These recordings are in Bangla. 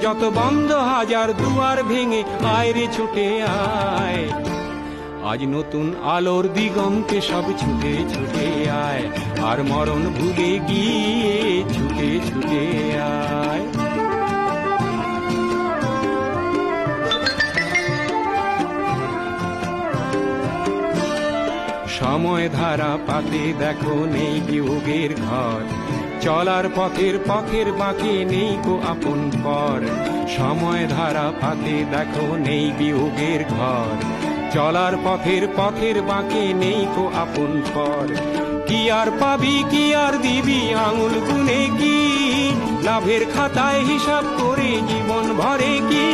যত বন্ধ হাজার দুয়ার ভেঙে আয় রে ছুটে আয়। আজ নতুন আলোর দিগন্তে সব ছুটে ছুটে আয়, আর মরণ ভুলে গিয়ে ছুটে ছুটে আয়। সময় ধারা পাতে দেখো নেই বিয়োগের ঘর, চলার পথের পথের বাঁকে নেই কো আপন পর। সময় ধারা পাতে দেখো নেই বিয়োগের ঘর, চলার পথের পথের বাঁকে নেই কো আপন পর। কি আর পাবি কি আর দিবি আঙুল গুনে কি, লাভের খাতায় হিসাব করে জীবন ভরে কি।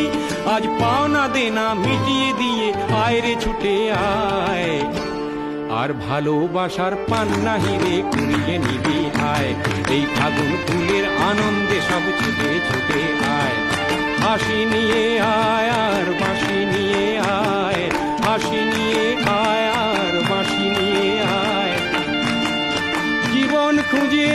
আজ পাওনা দেনা মিটিয়ে দিয়ে আয় রে ছুটে আয়, আর ভালোবাসার পান্না হিরে কুড়িয়ে নিবি আয়। এই ফাগুন ফুলের আনন্দে সব ছুটে ছুটে আয়। হাসি নিয়ে আয় আর বাঁশি নিয়ে আয়, হাসি নিয়ে আয় আর বাঁশি নিয়ে আয়। জীবন খুঁজে